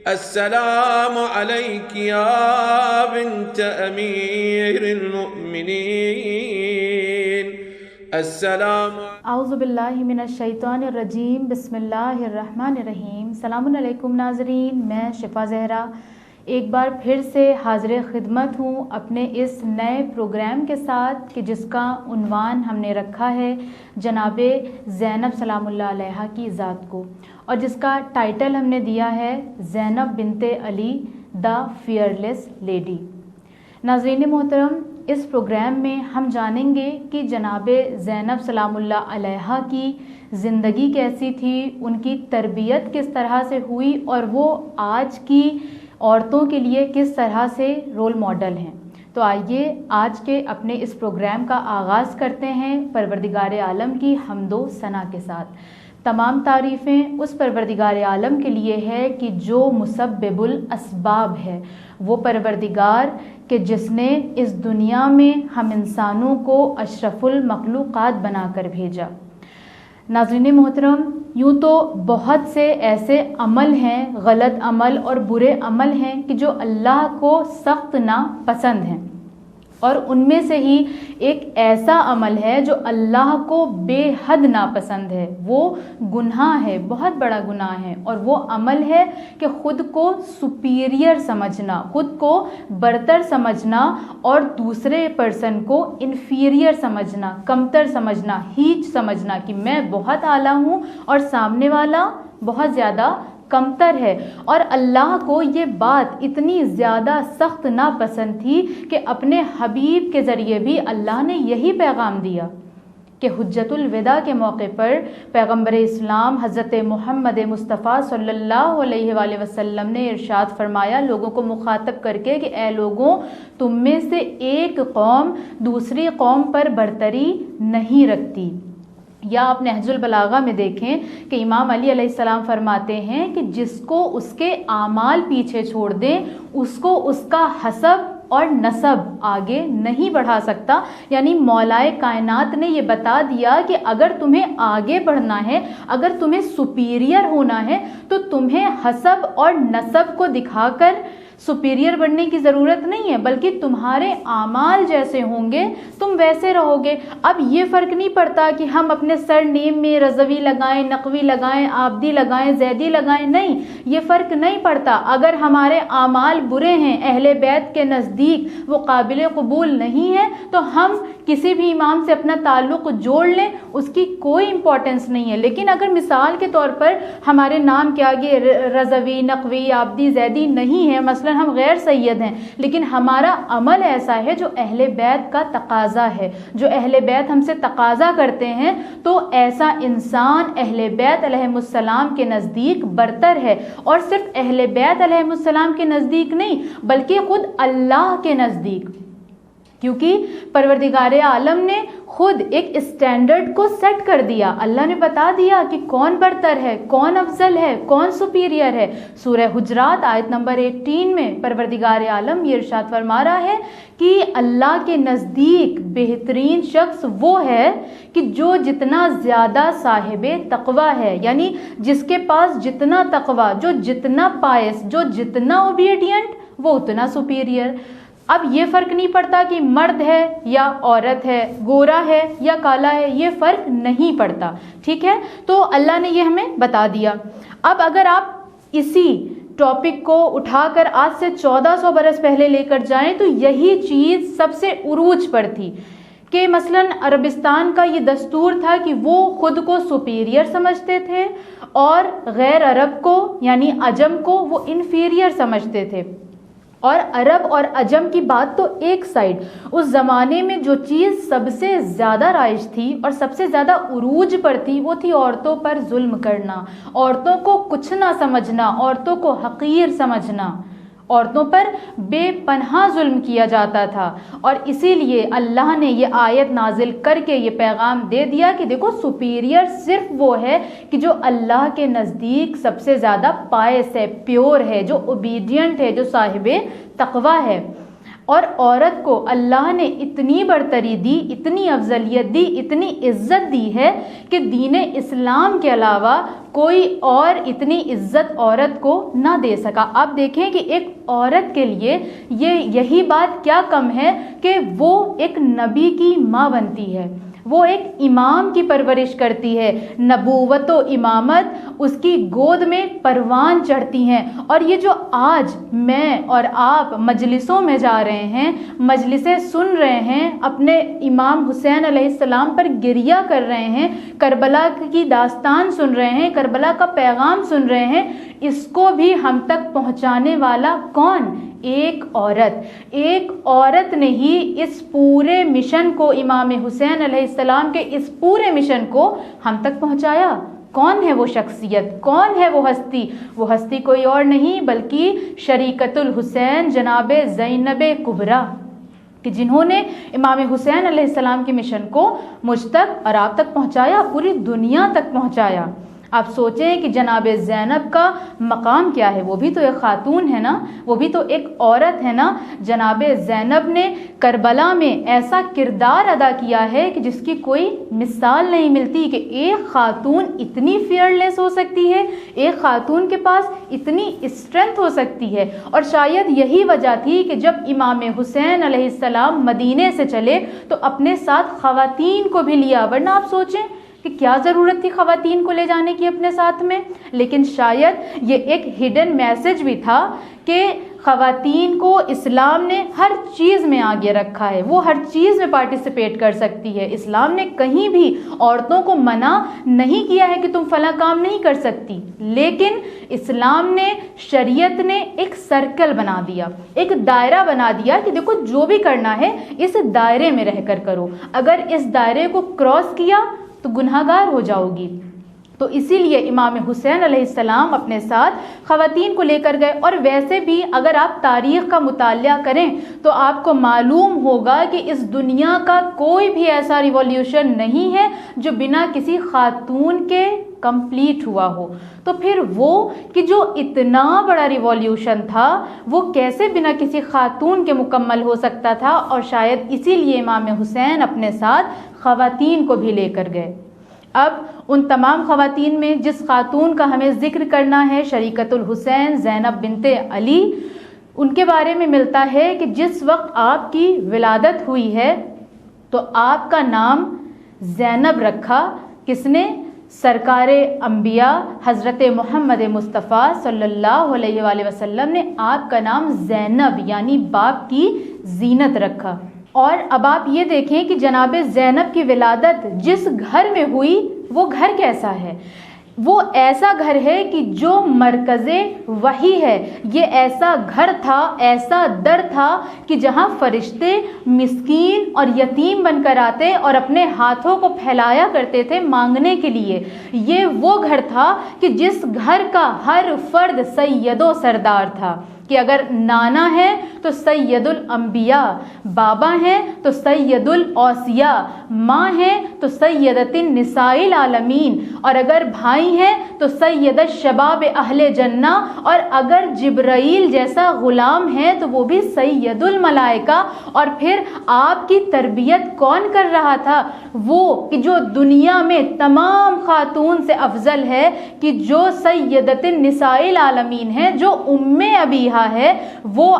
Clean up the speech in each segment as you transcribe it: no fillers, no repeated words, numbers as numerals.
السلام علیک یا بنت امیر المؤمنین. السلام. اعوذ باللہ من الشیطان الرجیم. بسم اللہ الرحمن الرحیم. السلام علیکم ناظرین، میں شفا زہرا ایک بار پھر سے حاضر خدمت ہوں اپنے اس نئے پروگرام کے ساتھ کہ جس کا عنوان ہم نے رکھا ہے جناب زینب سلام اللہ علیہ کی ذات کو، اور جس کا ٹائٹل ہم نے دیا ہے زینب بنت علی دا فیئرلیس لیڈی. ناظرین محترم، اس پروگرام میں ہم جانیں گے کہ جناب زینب سلام اللہ علیہ کی زندگی کیسی تھی، ان کی تربیت کس طرح سے ہوئی، اور وہ آج کی عورتوں کے لیے کس طرح سے رول ماڈل ہیں. تو آئیے آج کے اپنے اس پروگرام کا آغاز کرتے ہیں پروردگار عالم کی حمد و ثنا کے ساتھ. تمام تعریفیں اس پروردگار عالم کے لیے ہے کہ جو مسبب الاسباب ہے، وہ پروردگار کہ جس نے اس دنیا میں ہم انسانوں کو اشرف المخلوقات بنا کر بھیجا. ناظرین محترم، یوں تو بہت سے ایسے عمل ہیں، غلط عمل اور برے عمل ہیں کہ جو اللہ کو سخت ناپسند ہیں، اور ان میں سے ہی ایک ایسا عمل ہے جو اللہ کو بے حد ناپسند ہے. وہ گناہ ہے، بہت بڑا گناہ ہے، اور وہ عمل ہے کہ خود کو سپیریئر سمجھنا، خود کو برتر سمجھنا، اور دوسرے پرسن کو انفیریئر سمجھنا، کمتر سمجھنا، ہیچ سمجھنا کہ میں بہت اعلیٰ ہوں اور سامنے والا بہت زیادہ کمتر ہے. اور اللہ کو یہ بات اتنی زیادہ سخت ناپسند تھی کہ اپنے حبیب کے ذریعے بھی اللہ نے یہی پیغام دیا کہ حجت الوداع کے موقع پر پیغمبر اسلام حضرت محمد مصطفیٰ صلی اللہ علیہ وآلہ وسلم نے ارشاد فرمایا لوگوں کو مخاطب کر کے کہ اے لوگوں، تم میں سے ایک قوم دوسری قوم پر برتری نہیں رکھتی. یا آپ نہج البلاغہ میں دیکھیں کہ امام علی علیہ السلام فرماتے ہیں کہ جس کو اس کے اعمال پیچھے چھوڑ دیں، اس کو اس کا حسب اور نسب آگے نہیں بڑھا سکتا. یعنی مولائے کائنات نے یہ بتا دیا کہ اگر تمہیں آگے بڑھنا ہے، اگر تمہیں سپیریئر ہونا ہے، تو تمہیں حسب اور نسب کو دکھا کر سپیریئر بننے کی ضرورت نہیں ہے، بلکہ تمہارے اعمال جیسے ہوں گے تم ویسے رہو گے. اب یہ فرق نہیں پڑتا کہ ہم اپنے سر نیم میں رضوی لگائیں، نقوی لگائیں، آبدی لگائیں، زیدی لگائیں، نہیں، یہ فرق نہیں پڑتا. اگر ہمارے اعمال برے ہیں، اہل بیت کے نزدیک وہ قابل قبول نہیں ہے، تو ہم کسی بھی امام سے اپنا تعلق جوڑ لیں، اس کی کوئی امپورٹنس نہیں ہے. لیکن اگر مثال کے طور پر ہمارے نام کے آگے رضوی، نقوی، آبدی، زیدی نہیں ہے، مثلا ہم غیر سید ہیں، لیکن ہمارا عمل ایسا ہے جو اہل بیت کا تقاضا ہے، جو اہل بیت ہم سے تقاضا کرتے ہیں، تو ایسا انسان اہل بیت علیہم السلام کے نزدیک برتر ہے. اور صرف اہل بیت علیہم السلام کے نزدیک نہیں، بلکہ خود اللہ کے نزدیک، کیونکہ پروردگار عالم نے خود ایک اسٹینڈرڈ کو سیٹ کر دیا. اللہ نے بتا دیا کہ کون برتر ہے، کون افضل ہے، کون سپیریئر ہے. سورہ حجرات آیت نمبر 18 میں پروردگار عالم یہ ارشاد فرما رہا ہے کہ اللہ کے نزدیک بہترین شخص وہ ہے کہ جو جتنا زیادہ صاحب تقوی ہے، یعنی جس کے پاس جتنا تقوی، جو جتنا پائس، جو جتنا اوبیڈینٹ، وہ اتنا سپیریئر. اب یہ فرق نہیں پڑتا کہ مرد ہے یا عورت ہے، گورا ہے یا کالا ہے، یہ فرق نہیں پڑتا. ٹھیک ہے، تو اللہ نے یہ ہمیں بتا دیا. اب اگر آپ اسی ٹاپک کو اٹھا کر آج سے 1400 برس پہلے لے کر جائیں تو یہی چیز سب سے عروج پر تھی کہ مثلاً عربستان کا یہ دستور تھا کہ وہ خود کو سپیریئر سمجھتے تھے اور غیر عرب کو یعنی عجم کو وہ انفیریئر سمجھتے تھے. اور عرب اور عجم کی بات تو ایک سائڈ، اس زمانے میں جو چیز سب سے زیادہ رائج تھی اور سب سے زیادہ عروج پر تھی وہ تھی عورتوں پر ظلم کرنا، عورتوں کو کچھ نہ سمجھنا، عورتوں کو حقیر سمجھنا. عورتوں پر بے پناہ ظلم کیا جاتا تھا، اور اسی لیے اللہ نے یہ آیت نازل کر کے یہ پیغام دے دیا کہ دیکھو سپیریئر صرف وہ ہے کہ جو اللہ کے نزدیک سب سے زیادہ پائس ہے، پیور ہے، جو اوبیڈینٹ ہے، جو صاحب تقوی ہے. اور عورت کو اللہ نے اتنی برتری دی، اتنی افضلیت دی، اتنی عزت دی ہے کہ دین اسلام کے علاوہ کوئی اور اتنی عزت عورت کو نہ دے سکا۔ آپ دیکھیں کہ ایک عورت کے لیے یہی بات کیا کم ہے کہ وہ ایک نبی کی ماں بنتی ہے، وہ ایک امام کی پرورش کرتی ہے، نبوت و امامت اس کی گود میں پروان چڑھتی ہیں۔ اور یہ جو آج میں اور آپ مجلسوں میں جا رہے ہیں، مجلسیں سن رہے ہیں، اپنے امام حسین علیہ السلام پر گریہ کر رہے ہیں، کربلا کی داستان سن رہے ہیں، کربلا کا پیغام سن رہے ہیں، اس کو بھی ہم تک پہنچانے والا کون؟ ایک عورت نے ہی اس پورے مشن کو، امام حسین علیہ السلام کے اس پورے مشن کو ہم تک پہنچایا۔ کون ہے وہ شخصیت؟ کون ہے وہ ہستی؟ وہ ہستی کوئی اور نہیں بلکہ شریکت الحسین جناب زینب کبریٰ، کہ جنہوں نے امام حسین علیہ السلام کے مشن کو مجھ تک اور آپ تک پہنچایا، پوری دنیا تک پہنچایا۔ آپ سوچیں کہ جناب زینب کا مقام کیا ہے، وہ بھی تو ایک خاتون ہے نا، وہ بھی تو ایک عورت ہے نا۔ جناب زینب نے کربلا میں ایسا کردار ادا کیا ہے کہ جس کی کوئی مثال نہیں ملتی، کہ ایک خاتون اتنی فیئرلیس ہو سکتی ہے، ایک خاتون کے پاس اتنی اسٹرینتھ ہو سکتی ہے۔ اور شاید یہی وجہ تھی کہ جب امام حسین علیہ السلام مدینے سے چلے تو اپنے ساتھ خواتین کو بھی لیا، ورنہ آپ سوچیں کہ کیا ضرورت تھی خواتین کو لے جانے کی اپنے ساتھ میں۔ لیکن شاید یہ ایک ہڈن میسج بھی تھا کہ خواتین کو اسلام نے ہر چیز میں آگے رکھا ہے، وہ ہر چیز میں پارٹیسپیٹ کر سکتی ہے۔ اسلام نے کہیں بھی عورتوں کو منع نہیں کیا ہے کہ تم فلاں کام نہیں کر سکتی، لیکن اسلام نے، شریعت نے ایک سرکل بنا دیا، ایک دائرہ بنا دیا کہ دیکھو جو بھی کرنا ہے اس دائرے میں رہ کر کرو، اگر اس دائرے کو کراس کیا تو گناہگار ہو جاؤ گی۔ تو اسی لیے امام حسین علیہ السلام اپنے ساتھ خواتین کو لے کر گئے۔ اور ویسے بھی اگر آپ تاریخ کا مطالعہ کریں تو آپ کو معلوم ہوگا کہ اس دنیا کا کوئی بھی ایسا ریولیوشن نہیں ہے جو بنا کسی خاتون کے کمپلیٹ ہوا ہو۔ تو پھر وہ کہ جو اتنا بڑا ریولیوشن تھا وہ کیسے بنا کسی خاتون کے مکمل ہو سکتا تھا؟ اور شاید اسی لیے امام حسین اپنے ساتھ خواتین کو بھی لے کر گئے۔ اب ان تمام خواتین میں جس خاتون کا ہمیں ذکر کرنا ہے، شریکت الحسین زینب بنت علی، ان کے بارے میں ملتا ہے کہ جس وقت آپ کی ولادت ہوئی ہے تو آپ کا نام زینب رکھا کس نے؟ سرکار انبیاء حضرت محمد مصطفیٰ صلی اللہ علیہ وآلہ وسلم نے آپ کا نام زینب یعنی باپ کی زینت رکھا۔ اور اب آپ یہ دیکھیں کہ جناب زینب کی ولادت جس گھر میں ہوئی وہ گھر کیسا ہے؟ وہ ایسا گھر ہے کہ جو مرکز وحی ہے۔ یہ ایسا گھر تھا، ایسا در تھا کہ جہاں فرشتے مسکین اور یتیم بن کر آتے اور اپنے ہاتھوں کو پھیلایا کرتے تھے مانگنے کے لیے۔ یہ وہ گھر تھا کہ جس گھر کا ہر فرد سید و سردار تھا، کہ اگر نانا ہے تو سید الانبیاء، بابا ہیں تو سید الاوصیاء، ماں ہیں تو سیدۃ النساء العالمین، اور اگر بھائی ہیں تو سید الشباب اہل جنہ، اور اگر جبرائیل جیسا غلام ہے تو وہ بھی سید الملائکہ۔ اور پھر آپ کی تربیت کون کر رہا تھا؟ وہ کہ جو دنیا میں تمام خاتون سے افضل ہے، کہ جو سیدۃ النساء العالمین ہے، جو ام ابیہا ہے، وہ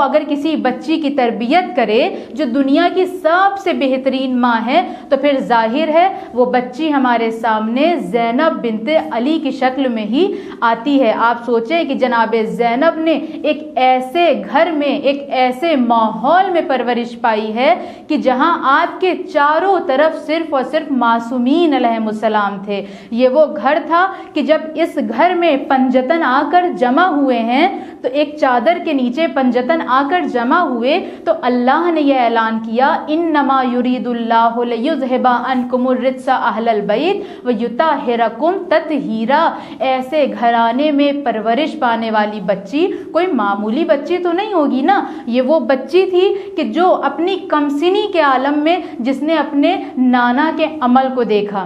اگر کسی بچی کی تربیت کرے جو دنیا کی سب سے بہترین ماں ہے، تو پھر ظاہر ہے وہ بچی ہمارے سامنے زینب بنت علی کی شکل میں ہی آتی ہے۔ آپ سوچیں کہ جناب زینب نے ایک ایسے گھر میں، ایک ایسے ماحول میں پرورش پائی ہے کہ جہاں آپ کے چاروں طرف صرف اور صرف معصومین علیہم السلام تھے۔ یہ وہ گھر تھا کہ جب اس گھر میں پنجتن آ کر جمع ہوئے ہیں تو ایک چادر کے نیچے پنجتن آ کر جمع ہوئے تو اللہ نے یہ اعلان کیا، انما یرید اللہ لیذھب عنکم الرجس اہل البیت ویطہرکم تطہیرا۔ ایسے گھرانے میں پرورش پانے والی بچی کوئی معمولی بچی تو نہیں ہوگی نا، یہ وہ بچی تھی کہ جو اپنی کمسنی کے عالم میں جس نے اپنے نانا کے عمل کو دیکھا۔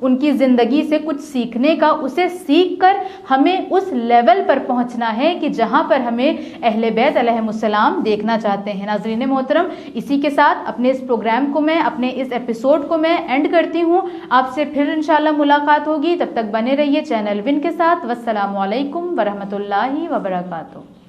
ان کی زندگی سے کچھ سیکھنے کا، اسے سیکھ کر ہمیں اس لیول پر پہنچنا ہے کہ جہاں پر ہمیں اہل بیت علیہم السلام دیکھنا چاہتے ہیں۔ ناظرین محترم، اسی کے ساتھ اپنے اس پروگرام کو میں، اپنے اس ایپیسوڈ کو میں اینڈ کرتی ہوں۔ آپ سے پھر انشاءاللہ ملاقات ہوگی، تب تک بنے رہیے چینل ون کے ساتھ۔ والسلام علیکم ورحمۃ اللہ وبرکاتہ۔